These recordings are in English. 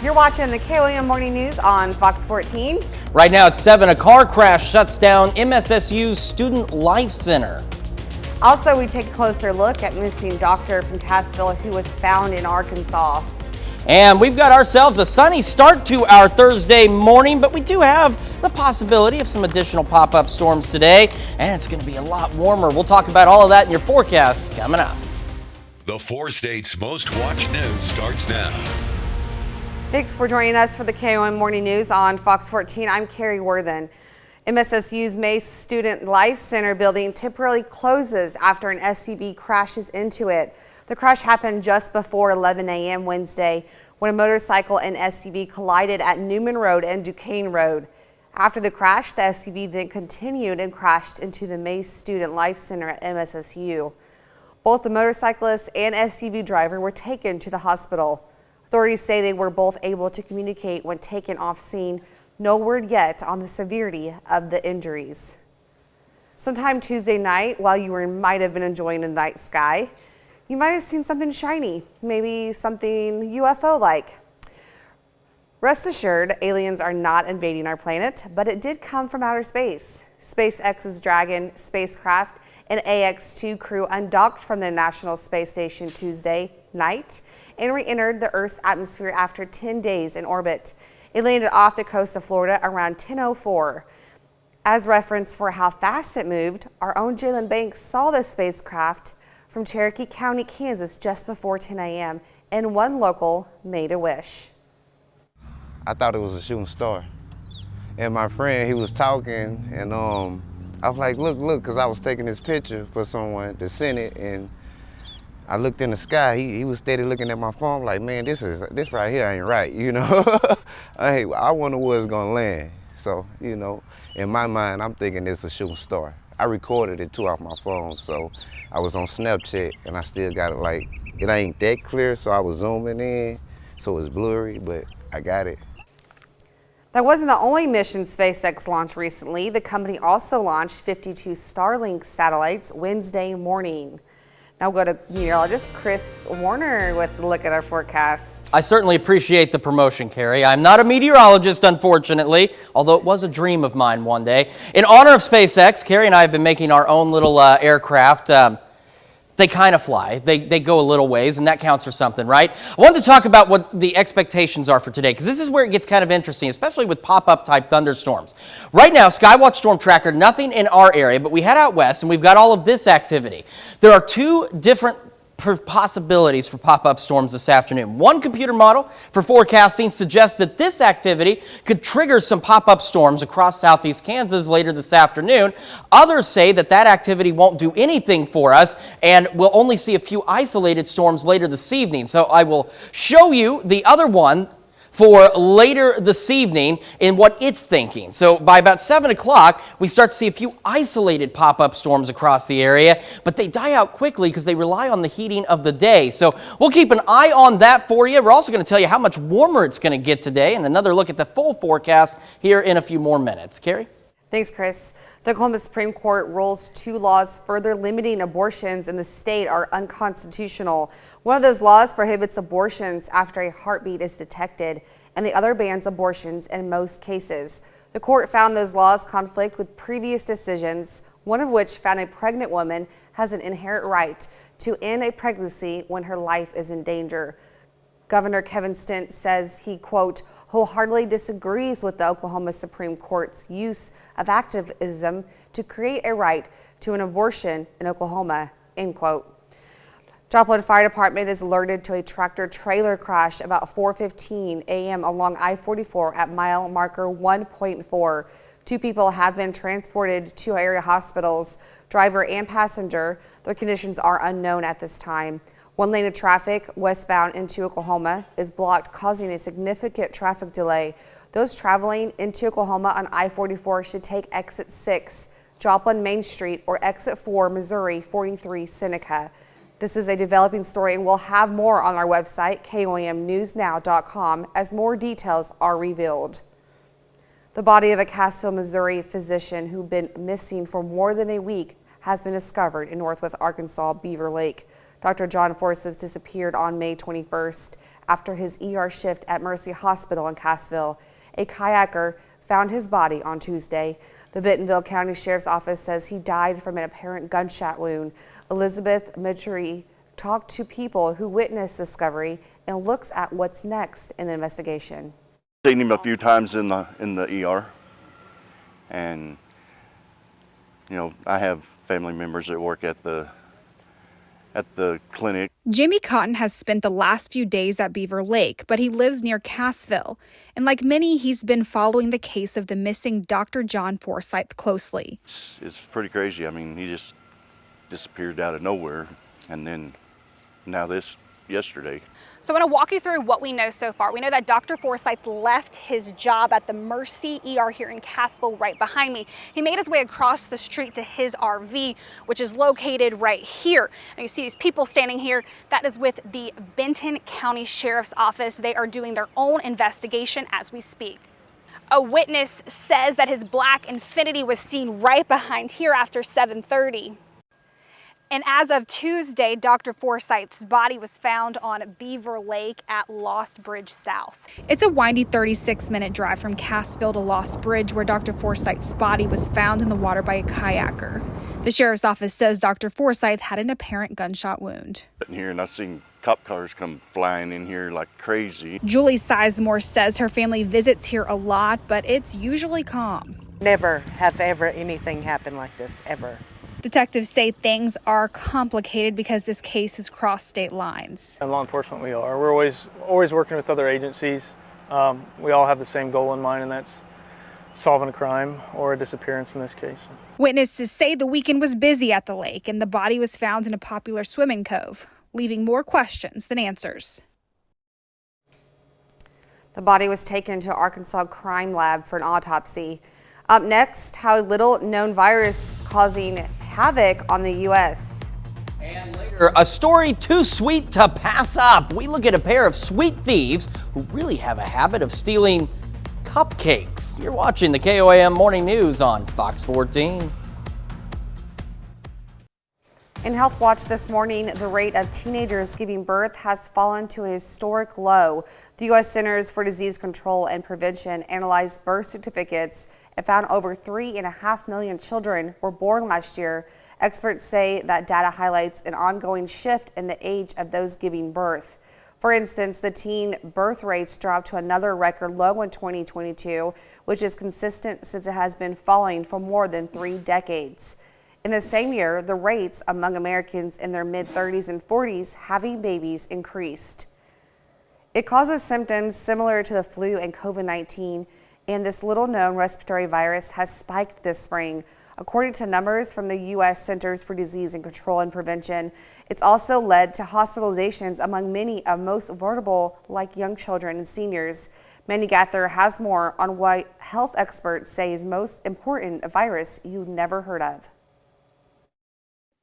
You're watching the KOAM Morning News on Fox 14. Right now at 7, a car crash shuts down MSSU's Student Life Center. Also, we take a closer look at missing doctor from Cassville who was found in Arkansas. And we've got ourselves a sunny start to our Thursday morning, but we do have the possibility of some additional pop-up storms today, and it's going to be a lot warmer. We'll talk about all of that in your forecast coming up. The 4 states' most watched news starts now. Thanks for joining us for the KOAM Morning News on Fox 14. I'm Carrie Worthen. MSSU's Mace Student Life Center building temporarily closes after an SUV crashes into it. The crash happened just before 11 a.m. Wednesday when a motorcycle and SUV collided at Newman Road and Duquesne Road. After the crash, the SUV then continued and crashed into the Mace Student Life Center at MSSU. Both the motorcyclist and SUV driver were taken to the hospital. Authorities say they were both able to communicate when taken off scene. No word yet on the severity of the injuries. Sometime Tuesday night, while you might have been enjoying the night sky, you might have seen something shiny, maybe something UFO-like. Rest assured, aliens are not invading our planet, but it did come from outer space. SpaceX's Dragon spacecraft and AX-2 crew undocked from the International Space Station Tuesday night and re-entered the Earth's atmosphere after 10 days in orbit. It landed off the coast of Florida around 10:04. As reference for how fast it moved, our own Jalen Banks saw the spacecraft from Cherokee County, Kansas just before 10 a.m. and one local made a wish. I thought it was a shooting star. And my friend, he was talking, and I was like, look, because I was taking this picture for someone to send it, and I looked in the sky. He was steady looking at my phone, like, man, this right here ain't right, you know? I wonder where it's gonna land. So, you know, in my mind, I'm thinking it's a shooting star. I recorded it too off my phone, so I was on Snapchat, and I still got it, like, it ain't that clear, so I was zooming in, so it's blurry, but I got it. That wasn't the only mission SpaceX launched recently. The company also launched 52 Starlink satellites Wednesday morning. Now we'll go to meteorologist Chris Warner with a look at our forecast. I certainly appreciate the promotion, Carrie. I'm not a meteorologist, unfortunately, although it was a dream of mine one day. In honor of SpaceX, Carrie and I have been making our own little aircraft. They kind of fly. They go a little ways, and that counts for something, right? I wanted to talk about what the expectations are for today, because this is where it gets kind of interesting, especially with pop-up type thunderstorms. Right now, Skywatch Storm Tracker, nothing in our area, but we head out west, and we've got all of this activity. There are two different possibilities for pop-up storms this afternoon. One computer model for forecasting suggests that this activity could trigger some pop-up storms across southeast Kansas later this afternoon. Others say that that activity won't do anything for us and we'll only see a few isolated storms later this evening. So I will show you the other one for later this evening in what it's thinking. So by about 7 o'clock, we start to see a few isolated pop-up storms across the area, but they die out quickly because they rely on the heating of the day. So we'll keep an eye on that for you. We're also going to tell you how much warmer it's going to get today and another look at the full forecast here in a few more minutes. Carrie? Thanks, Chris. The Oklahoma Supreme Court rules 2 laws further limiting abortions in the state are unconstitutional. One of those laws prohibits abortions after a heartbeat is detected, and the other bans abortions in most cases. The court found those laws conflict with previous decisions, one of which found a pregnant woman has an inherent right to end a pregnancy when her life is in danger. Governor Kevin Stitt says he, quote, wholeheartedly disagrees with the Oklahoma Supreme Court's use of activism to create a right to an abortion in Oklahoma, end quote. Joplin Fire Department is alerted to a tractor-trailer crash about 4:15 a.m. along I-44 at mile marker 1.4. 2 people have been transported to area hospitals, driver and passenger. Their conditions are unknown at this time. One lane of traffic westbound into Oklahoma is blocked, causing a significant traffic delay. Those traveling into Oklahoma on I-44 should take exit 6, Joplin Main Street, or exit 4, Missouri 43 Seneca. This is a developing story, and we'll have more on our website, KOAMnewsnow.com, as more details are revealed. The body of a Cassville, Missouri physician who'd been missing for more than a week has been discovered in northwest Arkansas Beaver Lake. Dr. John Forsyth disappeared on May 21st after his ER shift at Mercy Hospital in Cassville. A kayaker found his body on Tuesday. The Bentonville County Sheriff's Office says he died from an apparent gunshot wound. Elizabeth Mitchery talked to people who witnessed the discovery and looks at what's next in the investigation. Seen him a few times in the ER, and you know, I have family members that work at the clinic. Jimmy Cotton has spent the last few days at Beaver Lake, but he lives near Cassville. And like many, he's been following the case of the missing Dr. John Forsyth closely. It's pretty crazy. I mean, he just disappeared out of nowhere, and then now this yesterday. So I'm going to walk you through what we know so far. We know that Dr. Forsyth left his job at the Mercy ER here in Cassville right behind me. He made his way across the street to his RV, which is located right here. Now you see these people standing here. That is with the Benton County Sheriff's Office. They are doing their own investigation as we speak. A witness says that his black Infiniti was seen right behind here after 7:30. And as of Tuesday, Dr. Forsyth's body was found on Beaver Lake at Lost Bridge South. It's a windy 36-minute drive from Cassville to Lost Bridge, where Dr. Forsyth's body was found in the water by a kayaker. The sheriff's office says Dr. Forsyth had an apparent gunshot wound. Sitting here, and I've seen cop cars come flying in here like crazy. Julie Sizemore says her family visits here a lot, but it's usually calm. Never have ever anything happen like this, ever. Detectives say things are complicated because this case has crossed state lines. In law enforcement, we are. We're always working with other agencies. We all have the same goal in mind, and that's solving a crime or a disappearance in this case. Witnesses say the weekend was busy at the lake, and the body was found in a popular swimming cove, leaving more questions than answers. The body was taken to Arkansas Crime Lab for an autopsy. Up next, how a little-known virus causing havoc on the U.S. And later, a story too sweet to pass up. We look at a pair of sweet thieves who really have a habit of stealing cupcakes. You're watching the KOAM Morning News on Fox 14. In Health Watch this morning, the rate of teenagers giving birth has fallen to a historic low. The U.S. Centers for Disease Control and Prevention analyzed birth certificates and found over 3.5 million children were born last year. Experts say that data highlights an ongoing shift in the age of those giving birth. For instance, the teen birth rates dropped to another record low in 2022, which is consistent since it has been falling for more than 3 decades. In the same year, the rates among Americans in their mid-30s and 40s having babies increased. It causes symptoms similar to the flu and COVID-19, and this little-known respiratory virus has spiked this spring. According to numbers from the U.S. Centers for Disease and Control and Prevention, it's also led to hospitalizations among many of most vulnerable, like young children and seniors. Mandy Gaither has more on what health experts say is most important virus you never heard of.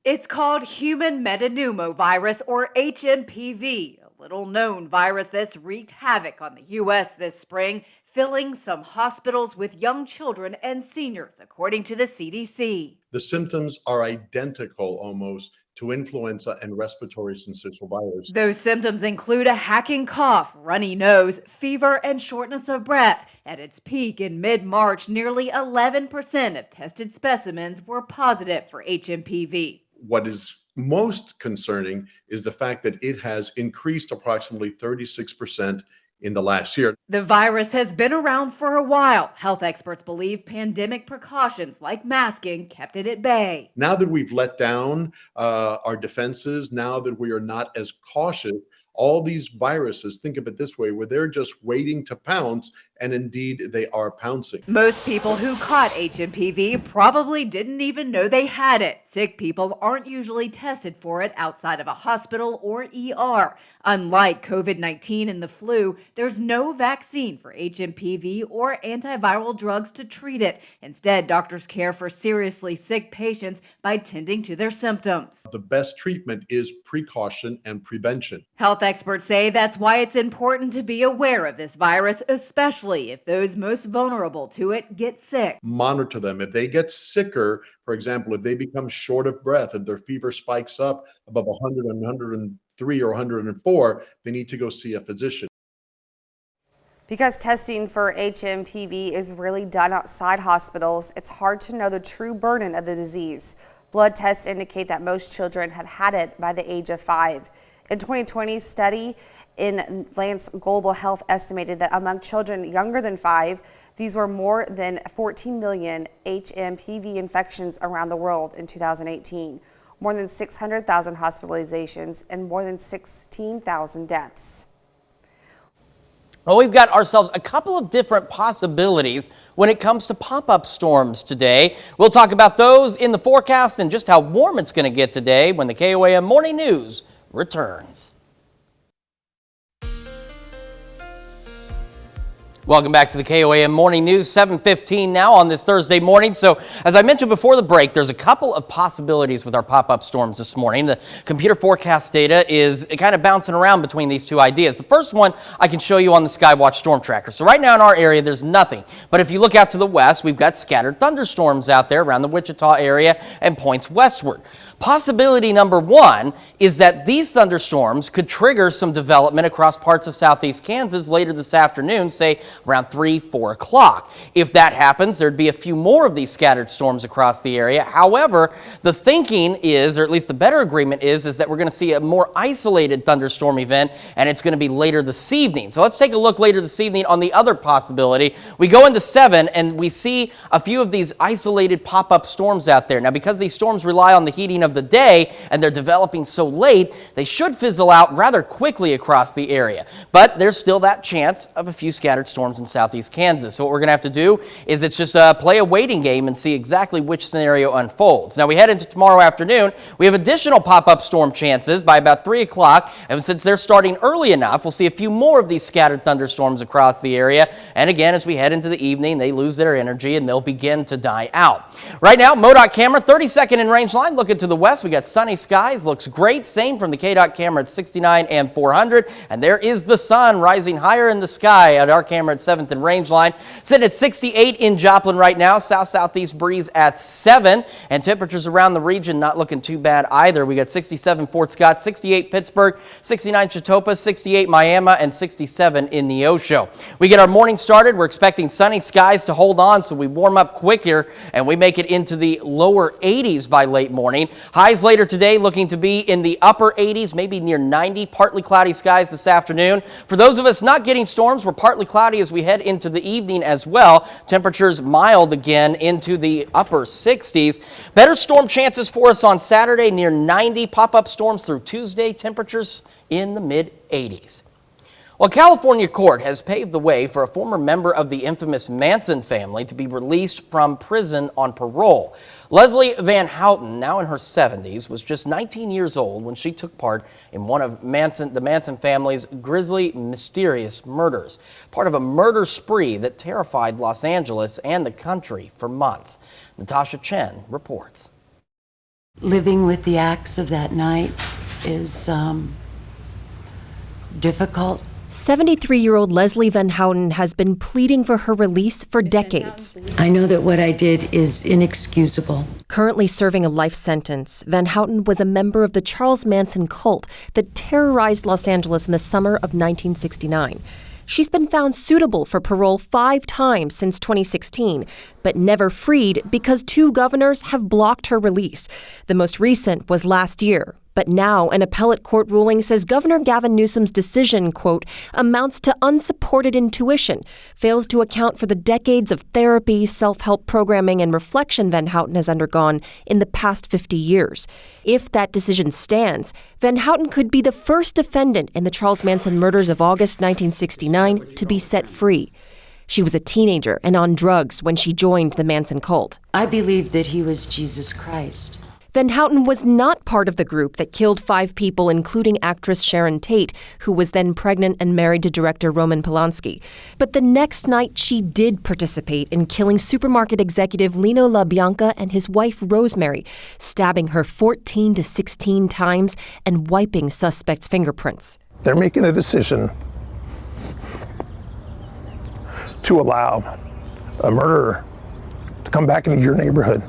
It's called human metapneumovirus, or HMPV, a little-known virus that's wreaked havoc on the U.S. this spring, filling some hospitals with young children and seniors, according to the CDC. The symptoms are identical almost to influenza and respiratory syncytial virus. Those symptoms include a hacking cough, runny nose, fever, and shortness of breath. At its peak in mid-March, nearly 11% of tested specimens were positive for HMPV. What is most concerning is the fact that it has increased approximately 36% in the last year. The virus has been around for a while. Health experts believe pandemic precautions like masking kept it at bay. Now that we've let down our defenses, now that we are not as cautious, all these viruses, think of it this way, where they're just waiting to pounce, and indeed they are pouncing. Most people who caught HMPV probably didn't even know they had it. Sick people aren't usually tested for it outside of a hospital or ER. Unlike COVID-19 and the flu, there's no vaccine for HMPV or antiviral drugs to treat it. Instead, doctors care for seriously sick patients by tending to their symptoms. The best treatment is precaution and prevention. Health experts say that's why it's important to be aware of this virus, especially if those most vulnerable to it get sick. Monitor them. If they get sicker, for example, if they become short of breath, if their fever spikes up above 100 and 103 or 104, they need to go see a physician. Because testing for HMPV is really done outside hospitals, it's hard to know the true burden of the disease. Blood tests indicate that most children have had it by the age of 5. In 2020 study in Lance Global Health estimated that among children younger than 5, these were more than 14 million HMPV infections around the world in 2018, more than 600,000 hospitalizations, and more than 16,000 deaths. Well, we've got ourselves a couple of different possibilities when it comes to pop-up storms today. We'll talk about those in the forecast and just how warm it's going to get today when the KOAM Morning News returns. Welcome back to the KOAM Morning News, 7:15 now on this Thursday morning. So as I mentioned before the break, there's a couple of possibilities with our pop-up storms this morning. The computer forecast data is kind of bouncing around between these two ideas. The first one I can show you on the Skywatch Storm Tracker. So right now in our area, there's nothing. But if you look out to the west, we've got scattered thunderstorms out there around the Wichita area and points westward. Possibility number one is that these thunderstorms could trigger some development across parts of southeast Kansas later this afternoon, say around 3, 4 o'clock. If that happens, there'd be a few more of these scattered storms across the area. However, the thinking is, or at least the better agreement is that we're going to see a more isolated thunderstorm event, and it's going to be later this evening. So let's take a look later this evening on the other possibility. We go into 7 and we see a few of these isolated pop-up storms out there. Now, because these storms rely on the heating of the day and they're developing so late, they should fizzle out rather quickly across the area. But there's still that chance of a few scattered storms in southeast Kansas. So what we're going to have to do is it's just play a waiting game and see exactly which scenario unfolds. Now we head into tomorrow afternoon. We have additional pop-up storm chances by about 3 o'clock. And since they're starting early enough, we'll see a few more of these scattered thunderstorms across the area. And again, as we head into the evening, they lose their energy and they'll begin to die out. Right now, MoDOT camera, 32nd in range line, looking to the west. We got sunny skies, looks great. Same from the KDOT camera at 69 and 400. And there is the sun rising higher in the sky at our camera at 7th and range line. Sitting at 68 in Joplin right now. South-southeast breeze at 7. And temperatures around the region not looking too bad either. We got 67 Fort Scott, 68 Pittsburgh, 69 Chitopa, 68 Miami, and 67 in Neosho. We get our morning started. We're expecting sunny skies to hold on, so we warm up quick here and we make it into the lower 80s by late morning. Highs later today looking to be in the upper 80s, maybe near 90. Partly cloudy skies this afternoon. For those of us not getting storms, we're partly cloudy as we head into the evening as well. Temperatures mild again into the upper 60s. Better storm chances for us on Saturday, near 90. Pop-up storms through Tuesday. Temperatures in the mid-80s. Well, California court has paved the way for a former member of the infamous Manson family to be released from prison on parole. Leslie Van Houten, now in her 70s, was just 19 years old when she took part in one of the Manson family's grisly, mysterious murders, part of a murder spree that terrified Los Angeles and the country for months. Natasha Chen reports. Living with the acts of that night is difficult. 73-year-old Leslie Van Houten has been pleading for her release for decades. I know that what I did is inexcusable. Currently serving a life sentence, Van Houten was a member of the Charles Manson cult that terrorized Los Angeles in the summer of 1969. She's been found suitable for parole 5 times since 2016, but never freed because 2 governors have blocked her release. The most recent was last year. But now an appellate court ruling says Governor Gavin Newsom's decision, quote, amounts to unsupported intuition, fails to account for the decades of therapy, self-help programming, and reflection Van Houten has undergone in the past 50 years. If that decision stands, Van Houten could be the first defendant in the Charles Manson murders of August 1969 to be set free. She was a teenager and on drugs when she joined the Manson cult. I believed that he was Jesus Christ. Van Houten was not part of the group that killed 5 people, including actress Sharon Tate, who was then pregnant and married to director Roman Polanski. But the next night, she did participate in killing supermarket executive Lino LaBianca and his wife Rosemary, stabbing her 14 to 16 times and wiping suspects' fingerprints. They're making a decision to allow a murderer to come back into your neighborhood,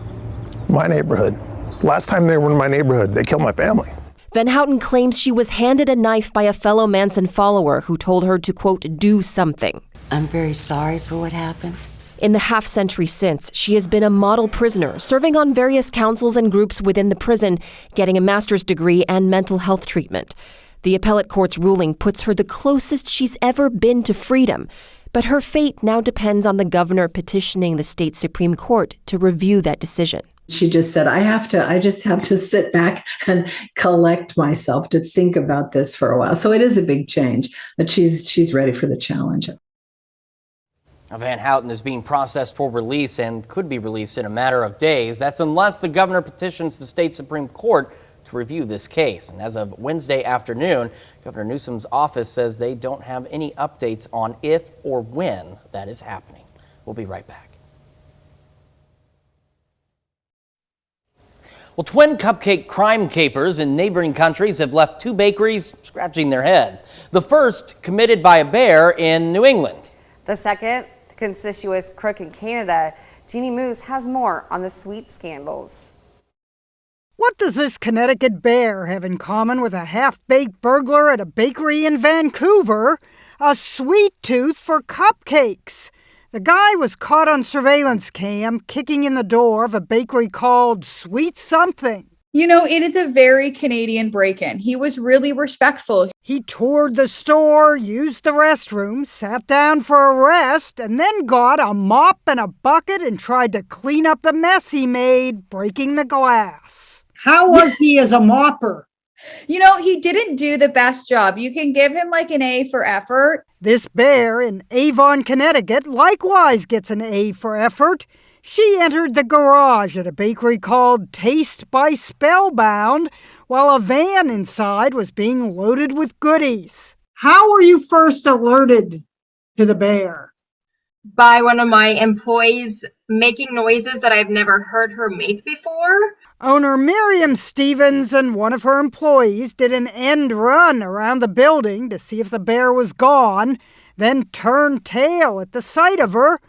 my neighborhood. Last time they were in my neighborhood, they killed my family. Van Houten claims she was handed a knife by a fellow Manson follower who told her to, quote, do something. I'm very sorry for what happened. In the half-century since, she has been a model prisoner, serving on various councils and groups within the prison, getting a master's degree and mental health treatment. The appellate court's ruling puts her the closest she's ever been to freedom, but her fate now depends on the governor petitioning the state Supreme Court to review that decision. She just said, I just have to sit back and collect myself to think about this for a while. So it is a big change, but she's ready for the challenge. Van Houten is being processed for release and could be released in a matter of days. That's unless the governor petitions the state Supreme Court to review this case. And as of Wednesday afternoon, Governor Newsom's office says they don't have any updates on if or when that is happening. We'll be right back. Well, twin cupcake crime capers in neighboring countries have left two bakeries scratching their heads. The first committed by a bear in New England. The second, the conspicuous crook in Canada. Jeannie Moose has more on the sweet scandals. What does this Connecticut bear have in common with a half-baked burglar at a bakery in Vancouver? A sweet tooth for cupcakes. The guy was caught on surveillance cam kicking in the door of a bakery called Sweet Something. You know, it is a very Canadian break-in. He was really respectful. He toured the store, used the restroom, sat down for a rest, and then got a mop and a bucket and tried to clean up the mess he made, breaking the glass. How was he as a mopper? You know, he didn't do the best job. You can give him like an A for effort. This bear in Avon, Connecticut likewise gets an A for effort. She entered the garage at a bakery called Taste by Spellbound while a van inside was being loaded with goodies. How were you first alerted to the bear? By one of my employees making noises that I've never heard her make before. Owner Miriam Stevens and one of her employees did an end run around the building to see if the bear was gone, then turned tail at the sight of her.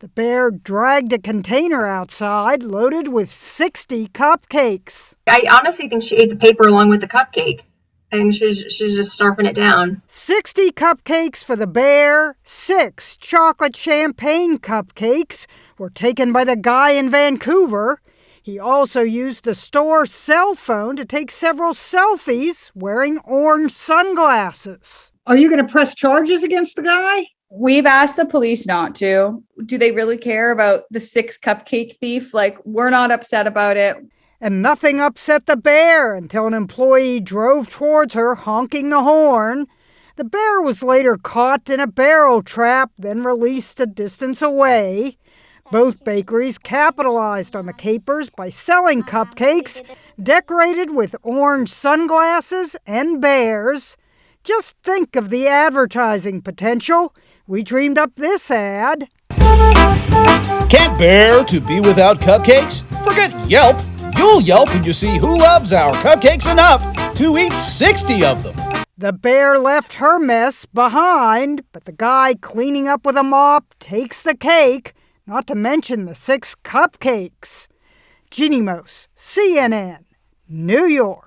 The bear dragged a container outside loaded with 60 cupcakes. I honestly think she ate the paper along with the cupcake. And she's just starving it down. 60 cupcakes for the bear. 6 chocolate champagne cupcakes were taken by the guy in Vancouver. He also used the store's cell phone to take several selfies wearing orange sunglasses. Are you going to press charges against the guy? We've asked the police not to. Do they really care about the 6 cupcake thief? Like, we're not upset about it. And nothing upset the bear until an employee drove towards her honking the horn. The bear was later caught in a barrel trap, then released a distance away. Both bakeries capitalized on the capers by selling cupcakes decorated with orange sunglasses and bears. Just think of the advertising potential. We dreamed up this ad. Can't bear to be without cupcakes? Forget Yelp. You'll yelp when you see who loves our cupcakes enough to eat 60 of them. The bear left her mess behind, but the guy cleaning up with a mop takes the cake, not to mention the 6 cupcakes. Jeannie Moose, CNN, New York.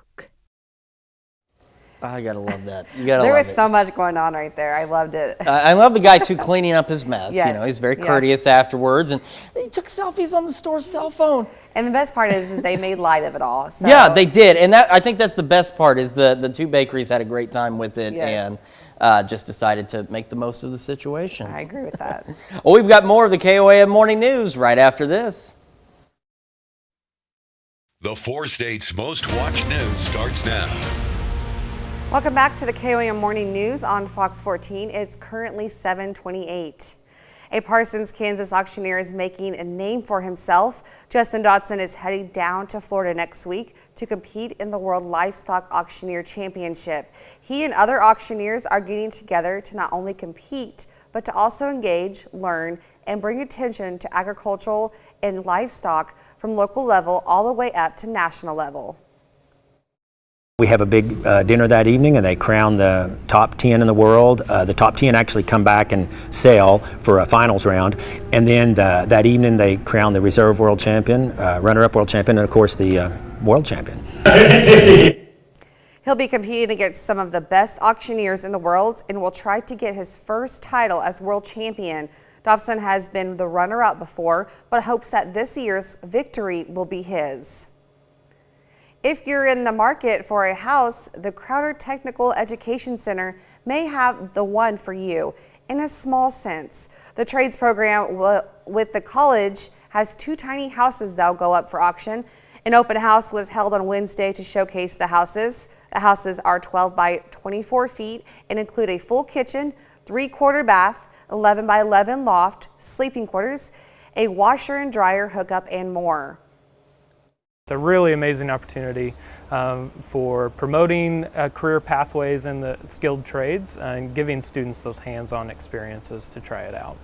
I gotta love that. You gotta There love was it. so much going on right there. I loved it. I love the guy too cleaning up his mess. Yes. You know, he's very courteous afterwards, and he took selfies on the store's cell phone. And the best part is they made light of it all. So. Yeah, they did, and I think that's the best part is the two bakeries had a great time with it and just decided to make the most of the situation. I agree with that. Well, we've got more of the KOAM Morning News right after this. The 4 states' most watched news starts now. Welcome back to the KOAM Morning News on Fox 14. It's currently 7:28. A Parsons, Kansas auctioneer is making a name for himself. Justin Dotson is heading down to Florida next week to compete in the World Livestock Auctioneer Championship. He and other auctioneers are getting together to not only compete, but to also engage, learn, and bring attention to agricultural and livestock from local level all the way up to national level. We have a big dinner that evening, and they crown the top 10 in the world. The top 10 actually come back and sell for a finals round, and then that evening they crown the reserve world champion, runner-up world champion, and of course the world champion. He'll be competing against some of the best auctioneers in the world and will try to get his first title as world champion. Dobson has been the runner-up before, but hopes that this year's victory will be his. If you're in the market for a house, the Crowder Technical Education Center may have the one for you. In a small sense, the trades program with the college has 2 tiny houses that'll go up for auction. An open house was held on Wednesday to showcase the houses. The houses are 12 by 24 feet and include a full kitchen, 3-quarter bath, 11 by 11 loft, sleeping quarters, a washer and dryer hookup, and more. It's a really amazing opportunity for promoting career pathways in the skilled trades and giving students those hands-on experiences to try it out.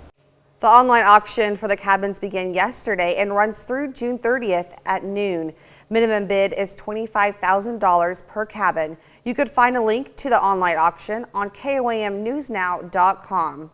The online auction for the cabins began yesterday and runs through June 30th at noon. Minimum bid is $25,000 per cabin. You could find a link to the online auction on KOAMnewsnow.com.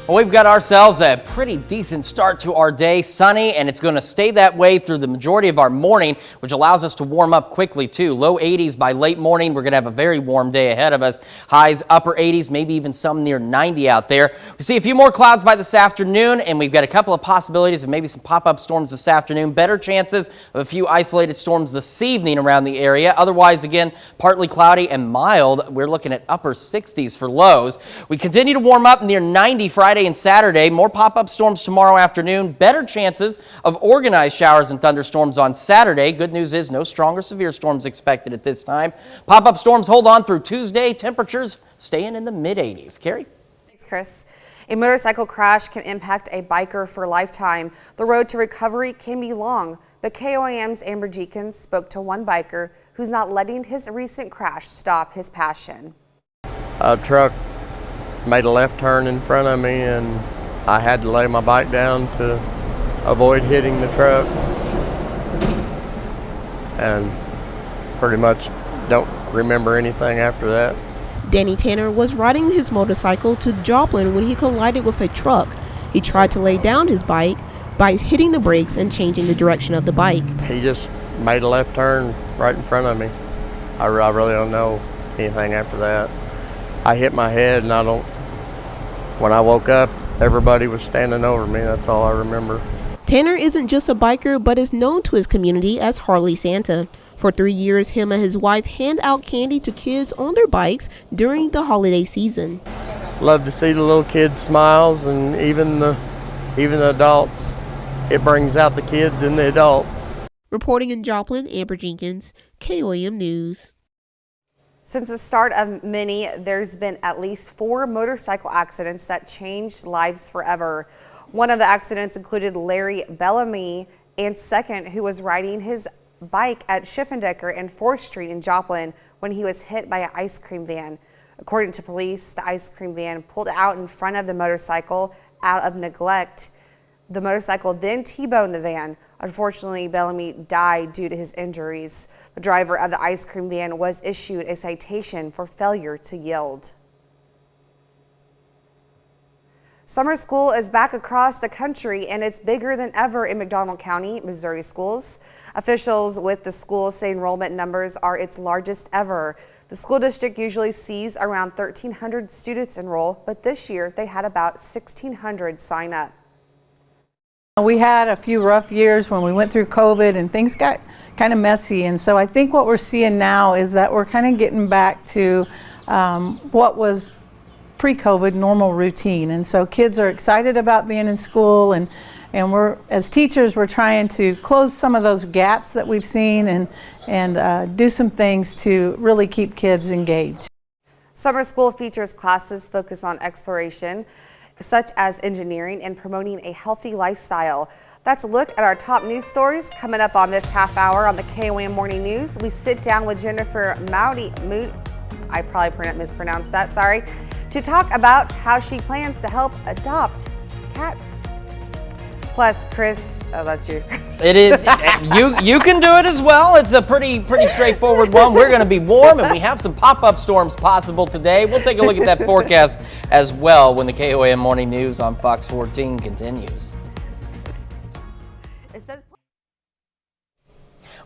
Well, we've got ourselves a pretty decent start to our day, sunny, and it's going to stay that way through the majority of our morning, which allows us to warm up quickly too. Low 80s by late morning. We're going to have a very warm day ahead of us. Highs upper 80s, maybe even some near 90 out there. We see a few more clouds by this afternoon, and we've got a couple of possibilities of maybe some pop-up storms this afternoon. Better chances of a few isolated storms this evening around the area. Otherwise, again, partly cloudy and mild. We're looking at upper 60s for lows. We continue to warm up near 90 Friday and Saturday. More pop-up storms tomorrow afternoon. Better chances of organized showers and thunderstorms on Saturday. Good news is no strong or severe storms expected at this time. Pop-up storms hold on through Tuesday. Temperatures staying in the mid-80s. Carrie? Thanks, Chris. A motorcycle crash can impact a biker for a lifetime. The road to recovery can be long, but KOAM's Amber Jenkins spoke to one biker who's not letting his recent crash stop his passion. A truck made a left turn in front of me and I had to lay my bike down to avoid hitting the truck, and pretty much don't remember anything after that. Danny Tanner was riding his motorcycle to Joplin when he collided with a truck. He tried to lay down his bike by hitting the brakes and changing the direction of the bike. He just made a left turn right in front of me. I really don't know anything after that. I hit my head and when I woke up, everybody was standing over me. That's all I remember. Tanner isn't just a biker, but is known to his community as Harley Santa. For 3 years, him and his wife hand out candy to kids on their bikes during the holiday season. Love to see the little kids' smiles, and even the adults. It brings out the kids and the adults. Reporting in Joplin, Amber Jenkins, KOAM News. Since the start of Mini, there's been at least 4 motorcycle accidents that changed lives forever. One of the accidents included Larry Bellamy, and second, who was riding his bike at Schiffendecker and 4th Street in Joplin when he was hit by an ice cream van. According to police, the ice cream van pulled out in front of the motorcycle out of neglect. The motorcycle then T-boned the van. Unfortunately, Bellamy died due to his injuries. The driver of the ice cream van was issued a citation for failure to yield. Summer school is back across the country, and it's bigger than ever in McDonald County, Missouri schools. Officials with the school say enrollment numbers are its largest ever. The school district usually sees around 1,300 students enroll, but this year they had about 1,600 sign up. We had a few rough years when we went through COVID and things got kind of messy, and so I think what we're seeing now is that we're kind of getting back to what was pre-COVID normal routine, and so kids are excited about being in school, and we're, as teachers, we're trying to close some of those gaps that we've seen and do some things to really keep kids engaged. Summer school features classes focused on exploration, such as engineering and promoting a healthy lifestyle. That's a look at our top news stories coming up on this half hour on the KOAM Morning News. We sit down with Jennifer Moody, I probably mispronounced that, sorry, to talk about how she plans to help adopt cats. Plus, Chris, oh, that's you. It is. You can do it as well. It's a pretty straightforward one. We're going to be warm, and we have some pop-up storms possible today. We'll take a look at that forecast as well when the KOAM Morning News on Fox 14 continues. It says.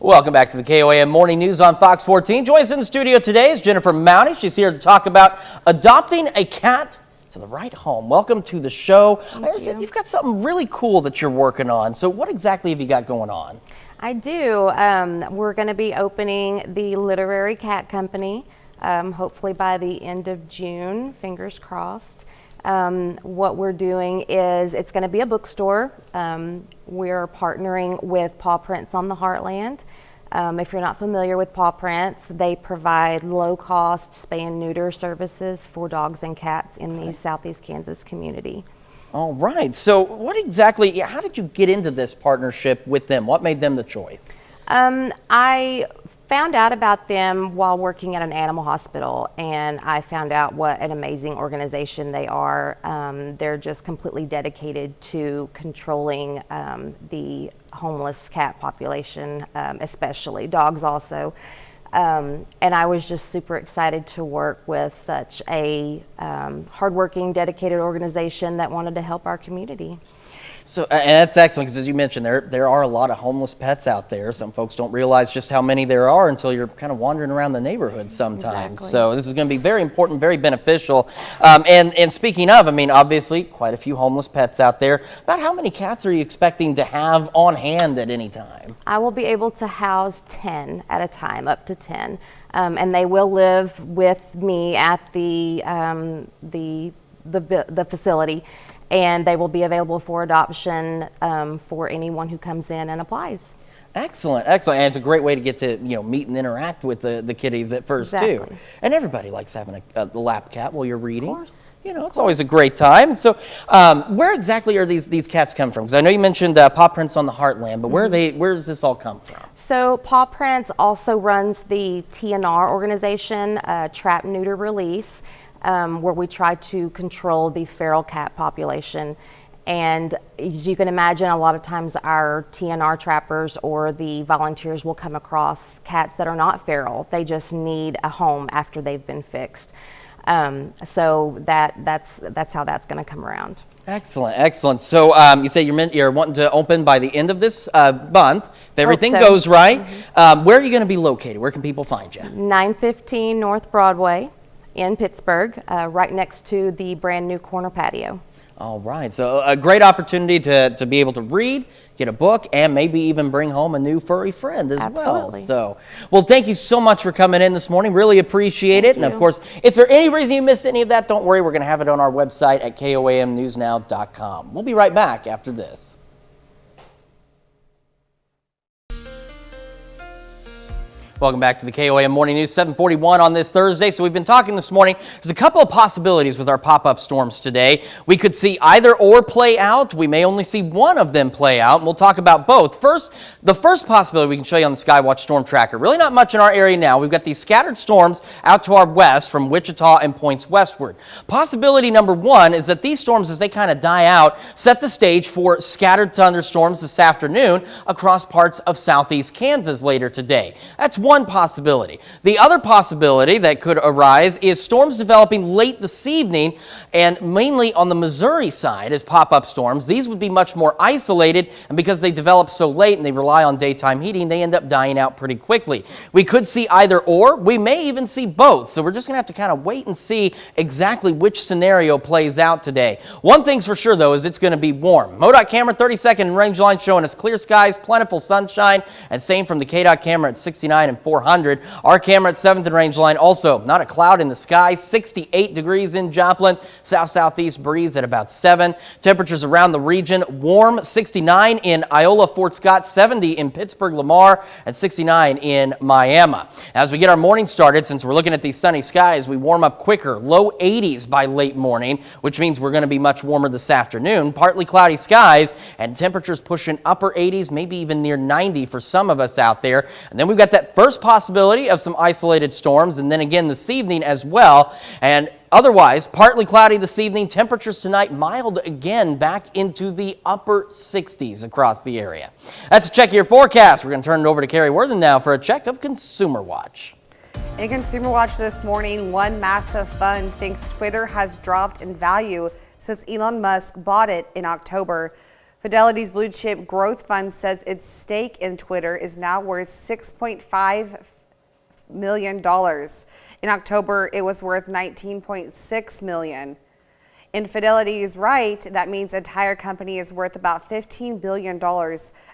Welcome back to the KOAM Morning News on Fox 14. Joining us in the studio today is Jennifer Mounty. She's here to talk about adopting a cat to the right home. Welcome to the show. You've got something really cool that you're working on. So what exactly have you got going on? I do. We're going to be opening the Literary Cat Company, hopefully by the end of June, fingers crossed. What we're doing is it's going to be a bookstore. We're partnering with Paw Prints on the Heartland. If you're not familiar with Paw Prints, they provide low-cost spay and neuter services for dogs and cats in the Southeast Kansas community. All right. So how did you get into this partnership with them? What made them the choice? I found out about them while working at an animal hospital, and I found out what an amazing organization they are. They're just completely dedicated to controlling the homeless cat population, especially dogs also. And I was just super excited to work with such a hardworking, dedicated organization that wanted to help our community. So, and that's excellent because, as you mentioned, there are a lot of homeless pets out there. Some folks don't realize just how many there are until you're kind of wandering around the neighborhood sometimes. Exactly. So this is going to be very important, very beneficial. And speaking of, I mean, obviously, quite a few homeless pets out there. About how many cats are you expecting to have on hand at any time? I will be able to house 10 at a time, up to 10. And they will live with me at the facility. And they will be available for adoption for anyone who comes in and applies. Excellent, excellent. And it's a great way to get to meet and interact with the kitties at first too. And everybody likes having a lap cat while you're reading. Of course. It's always a great time. So where exactly are these cats come from? Because I know you mentioned Paw Prints on the Heartland, but where does this all come from? So Paw Prints also runs the TNR organization, Trap, Neuter, Release. Where we try to control the feral cat population. And as you can imagine, a lot of times our TNR trappers or the volunteers will come across cats that are not feral. They just need a home after they've been fixed. So that's how that's going to come around. Excellent, excellent. So you say you're wanting to open by the end of this month. If everything goes right, where are you going to be located? Where can people find you? 915 North Broadway in Pittsburgh, right next to the brand new corner patio. All right, so a great opportunity to be able to read, get a book, and maybe even bring home a new furry friend as well. So, well, thank you so much for coming in this morning. Really appreciate it. And of course, if for any reason you missed any of that, don't worry. We're going to have it on our website at KOAMnewsnow.com. We'll be right back after this. Welcome back to the KOAM Morning News, 7:41 on this Thursday. So we've been talking this morning. There's a couple of possibilities with our pop-up storms today. We could see either or play out. We may only see one of them play out, and we'll talk about both. First, the first possibility we can show you on the Skywatch Storm Tracker. Really not much in our area now. We've got these scattered storms out to our west from Wichita and points westward. Possibility number one is that these storms, as they kind of die out, set the stage for scattered thunderstorms this afternoon across parts of southeast Kansas later today. That's one possibility. The other possibility that could arise is storms developing late this evening and mainly on the Missouri side as pop-up storms. These would be much more isolated, and because they develop so late and they rely on daytime heating, they end up dying out pretty quickly. We could see either or. We may even see both. So we're just going to have to kind of wait and see exactly which scenario plays out today. One thing's for sure, though, is it's going to be warm. MoDOT camera 32nd range line showing us clear skies, plentiful sunshine, and same from the KDOT camera at 69 and 400. Our camera at 7th and range line also not a cloud in the sky, 68 degrees in Joplin, south-southeast breeze at about 7. Temperatures around the region warm, 69 in Iola, Fort Scott, 70 in Pittsburgh, Lamar, and 69 in Miami. As we get our morning started, since we're looking at these sunny skies, we warm up quicker, low 80s by late morning, which means we're going to be much warmer this afternoon. Partly cloudy skies and temperatures pushing upper 80s, maybe even near 90 for some of us out there. And then we've got that first possibility of some isolated storms, and then again this evening as well. And otherwise, partly cloudy this evening. Temperatures tonight mild again, back into the upper 60s across the area. That's a check of your forecast. We're going to turn it over to Carrie Worthen now for a check of Consumer Watch. In Consumer Watch this morning, one massive fund thinks Twitter has dropped in value since Elon Musk bought it in October. Fidelity's blue chip growth fund says its stake in Twitter is now worth $6.5 million. In October, it was worth $19.6 million. And Fidelity is right. That means the entire company is worth about $15 billion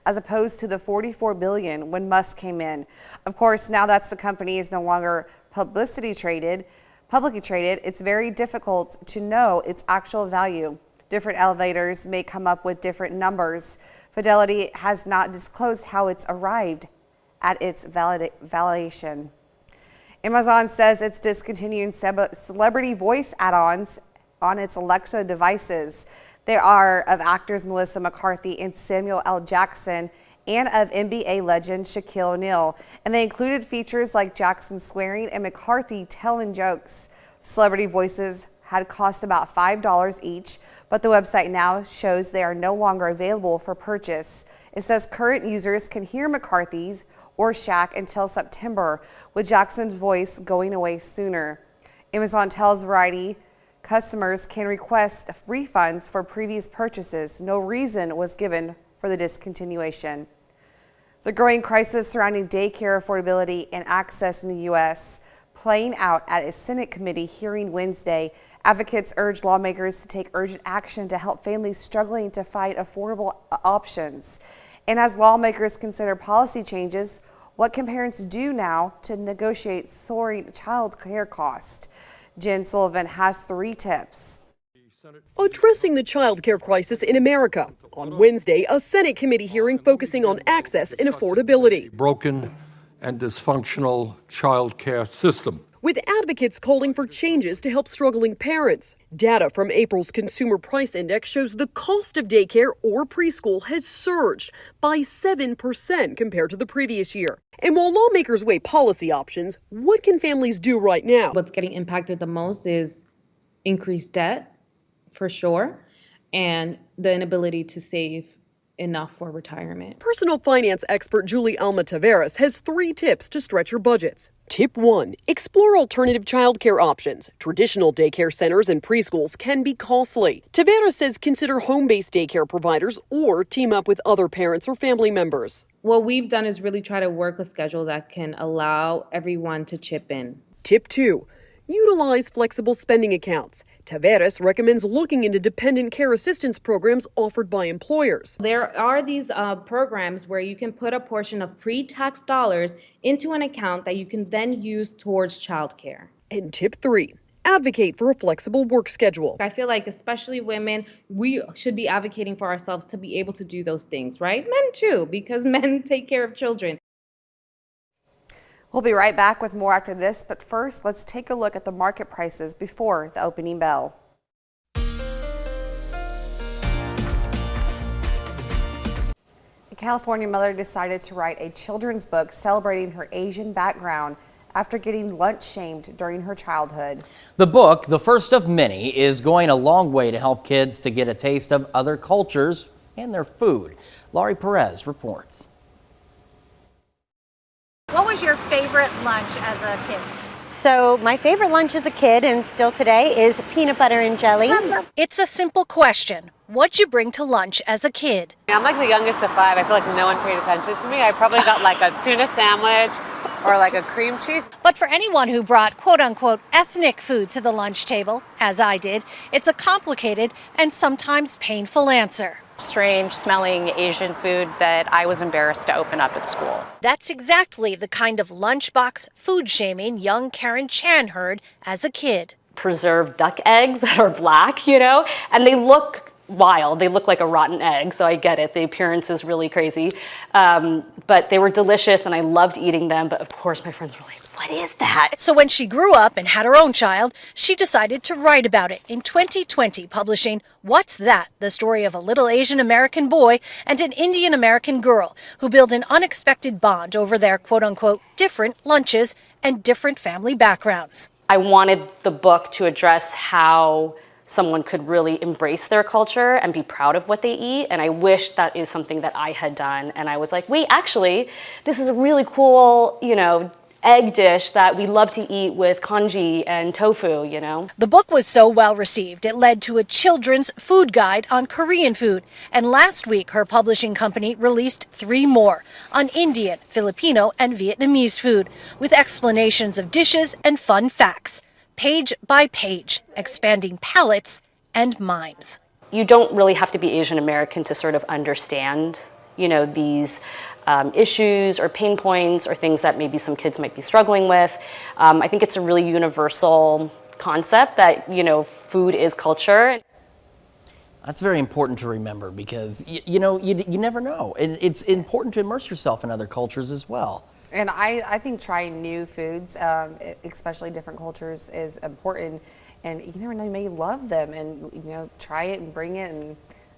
as opposed to the $44 billion when Musk came in. Of course, now that the company is no longer publicly traded, it's very difficult to know its actual value. Different elevators may come up with different numbers. Fidelity has not disclosed how it's arrived at its valuation. Amazon says it's discontinuing celebrity voice add-ons on its Alexa devices. They are of actors Melissa McCarthy and Samuel L. Jackson and of NBA legend Shaquille O'Neal. And they included features like Jackson swearing and McCarthy telling jokes. Celebrity voices had cost about $5 each, but the website now shows they are no longer available for purchase. It says current users can hear McCarthy's or Shaq until September, with Jackson's voice going away sooner. Amazon tells Variety customers can request refunds for previous purchases. No reason was given for the discontinuation. The growing crisis surrounding daycare affordability and access in the U.S. playing out at a Senate committee hearing Wednesday. Advocates urge lawmakers to take urgent action to help families struggling to find affordable options. And as lawmakers consider policy changes, what can parents do now to negotiate soaring child care costs? Jen Sullivan has 3 tips. Addressing the child care crisis in America. On Wednesday, a Senate committee hearing focusing on access and affordability. Broken and dysfunctional child care system. With advocates calling for changes to help struggling parents. Data from April's Consumer Price Index shows the cost of daycare or preschool has surged by 7% compared to the previous year. And while lawmakers weigh policy options, what can families do right now? What's getting impacted the most is increased debt, for sure, and the inability to save enough for retirement. Personal finance expert Julie Alma Taveras has 3 tips to stretch your budgets. Tip 1. Explore alternative childcare options. Traditional daycare centers and preschools can be costly. Taveras says consider home-based daycare providers or team up with other parents or family members. What we've done is really try to work a schedule that can allow everyone to chip in. Tip 2. Utilize flexible spending accounts. Taveras recommends looking into dependent care assistance programs offered by employers. There are these programs where you can put a portion of pre-tax dollars into an account that you can then use towards childcare. And tip 3. Advocate for a flexible work schedule. I feel like especially women, we should be advocating for ourselves to be able to do those things, right? Men too, because men take care of children. We'll be right back with more after this, but first, let's take a look at the market prices before the opening bell. A California mother decided to write a children's book celebrating her Asian background after getting lunch shamed during her childhood. The book, the first of many, is going a long way to help kids to get a taste of other cultures and their food. Laurie Perez reports. What was your favorite lunch as a kid? So my favorite lunch as a kid and still today is peanut butter and jelly. It's a simple question. What'd you bring to lunch as a kid? I'm like the youngest of 5. I feel like no one paid attention to me. I probably got like a tuna sandwich or like a cream cheese. But for anyone who brought quote unquote ethnic food to the lunch table, as I did, it's a complicated and sometimes painful answer. Strange smelling Asian food that I was embarrassed to open up at school. That's exactly the kind of lunchbox food shaming young Karen Chan heard as a kid. Preserved duck eggs that are black, and they look wild. They look like a rotten egg, so I get it. The appearance is really crazy. But they were delicious and I loved eating them. But of course my friends were like, what is that? So when she grew up and had her own child, she decided to write about it in 2020, publishing What's That? The story of a little Asian American boy and an Indian American girl who build an unexpected bond over their quote unquote different lunches and different family backgrounds. I wanted the book to address how someone could really embrace their culture and be proud of what they eat. And I wish that is something that I had done. And I was like, wait, actually, this is a really cool, egg dish that we love to eat with congee and tofu, you know. The book was so well received, it led to a children's food guide on Korean food. And last week, her publishing company released 3 more on Indian, Filipino, and Vietnamese food, with explanations of dishes and fun facts, page by page, expanding palates and minds. You don't really have to be Asian American to sort of understand, you know, these issues or pain points or things that maybe some kids might be struggling with. I think it's a really universal concept that, you know, food is culture. That's very important to remember because, you know, you never know. And it's important to immerse yourself in other cultures as well. And I think trying new foods, especially different cultures, is important. And you never know, you may love them and, you know, try it and bring it. And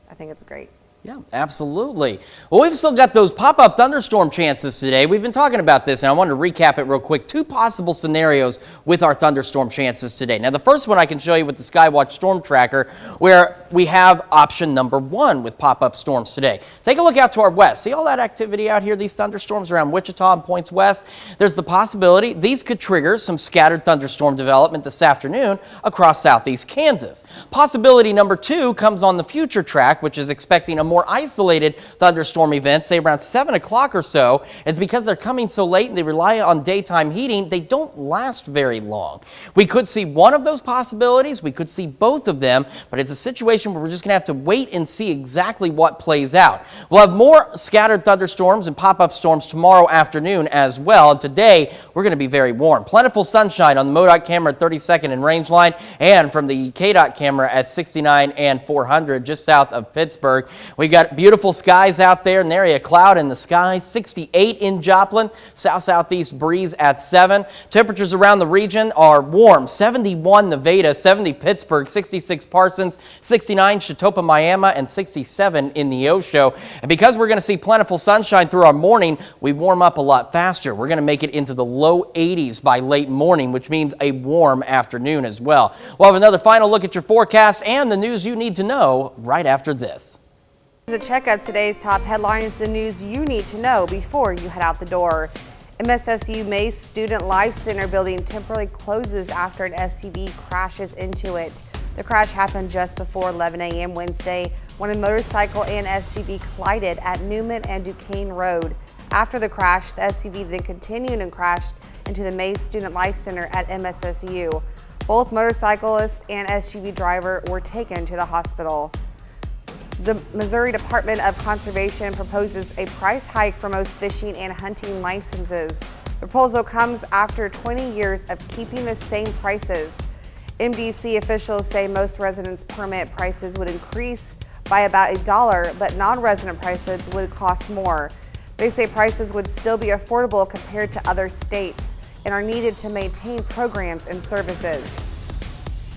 I think it's great. Yeah, absolutely. Well, we've still got those pop-up thunderstorm chances today. We've been talking about this, and I wanted to recap it real quick. 2 possible scenarios with our thunderstorm chances today. Now, the first one I can show you with the Skywatch Storm Tracker, where we have option number 1 with pop-up storms today. Take a look out to our west. See all that activity out here, these thunderstorms around Wichita and points west? There's the possibility these could trigger some scattered thunderstorm development this afternoon across southeast Kansas. Possibility number 2 comes on the future track, which is expecting a more isolated thunderstorm event, say around 7 o'clock or so. It's because they're coming so late and they rely on daytime heating, they don't last very long. We could see one of those possibilities, we could see both of them, but it's a situation where we're just going to have to wait and see exactly what plays out. We'll have more scattered thunderstorms and pop-up storms tomorrow afternoon as well. And today, we're going to be very warm. Plentiful sunshine on the MoDOT camera at 32nd and Range Line, and from the KDOT camera at 69 and 400 just south of Pittsburgh. We've got beautiful skies out there, an area of cloud in the sky, 68 in Joplin, south-southeast breeze at 7. Temperatures around the region are warm, 71 Nevada, 70 Pittsburgh, 66 Parsons, 69 Chautauqua, Miami, and 67 in Neosho. And because we're going to see plentiful sunshine through our morning, we warm up a lot faster. We're going to make it into the low 80s by late morning, which means a warm afternoon as well. We'll have another final look at your forecast and the news you need to know right after this. To check out today's top headlines, the news you need to know before you head out the door. MSSU Mays Student Life Center building temporarily closes after an SUV crashes into it. The crash happened just before 11 a.m. Wednesday when a motorcycle and SUV collided at Newman and Duquesne Road. After the crash, the SUV then continued and crashed into the Mays Student Life Center at MSSU. Both motorcyclist and SUV driver were taken to the hospital. The Missouri Department of Conservation proposes a price hike for most fishing and hunting licenses. The proposal comes after 20 years of keeping the same prices. MDC officials say most residents' permit prices would increase by about $1, but non-resident prices would cost more. They say prices would still be affordable compared to other states and are needed to maintain programs and services.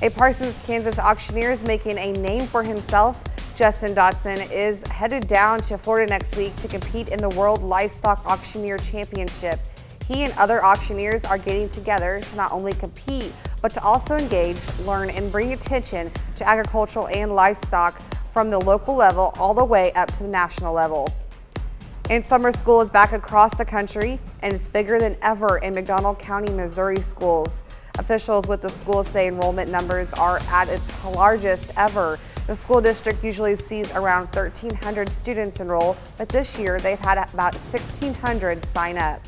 A Parsons, Kansas auctioneer is making a name for himself. Justin Dotson is headed down to Florida next week to compete in the World Livestock Auctioneer Championship. He and other auctioneers are getting together to not only compete, but to also engage, learn, and bring attention to agricultural and livestock from the local level all the way up to the national level. And summer school is back across the country, and it's bigger than ever in McDonald County, Missouri schools. Officials with the school say enrollment numbers are at its largest ever. The school district usually sees around 1,300 students enroll, but this year they've had about 1,600 sign up.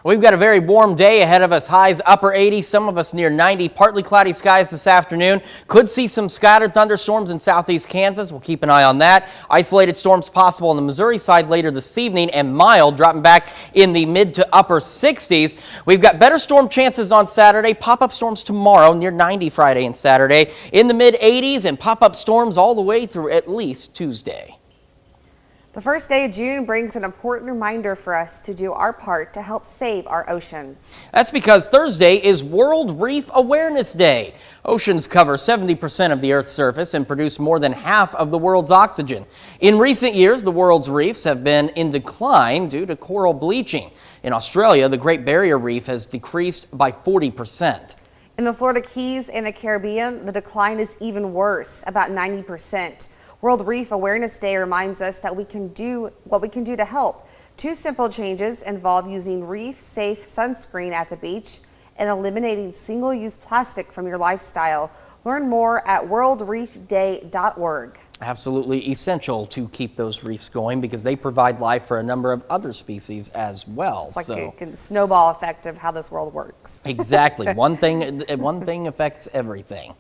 We've got a very warm day ahead of us. Highs upper 80s, some of us near 90. Partly cloudy skies this afternoon. Could see some scattered thunderstorms in southeast Kansas. We'll keep an eye on that. Isolated storms possible on the Missouri side later this evening, and mild dropping back in the mid to upper 60s. We've got better storm chances on Saturday. Pop-up storms tomorrow near 90 Friday and Saturday. In the mid 80s and pop-up storms all the way through at least Tuesday. The first day of June brings an important reminder for us to do our part to help save our oceans. That's because Thursday is World Reef Awareness Day. Oceans cover 70% of the Earth's surface and produce more than half of the world's oxygen. In recent years, the world's reefs have been in decline due to coral bleaching. In Australia, the Great Barrier Reef has decreased by 40%. In the Florida Keys and the Caribbean, the decline is even worse, about 90%. World Reef Awareness Day reminds us that we can do what we can do to help. 2 simple changes involve using reef-safe sunscreen at the beach and eliminating single-use plastic from your lifestyle. Learn more at worldreefday.org. Absolutely essential to keep those reefs going because they provide life for a number of other species as well. It's like a snowball effect of how this world works. Exactly. One thing affects everything.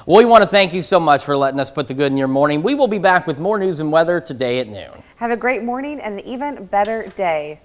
Well, we want to thank you so much for letting us put the good in your morning. We will be back with more news and weather today at noon. Have a great morning and an even better day.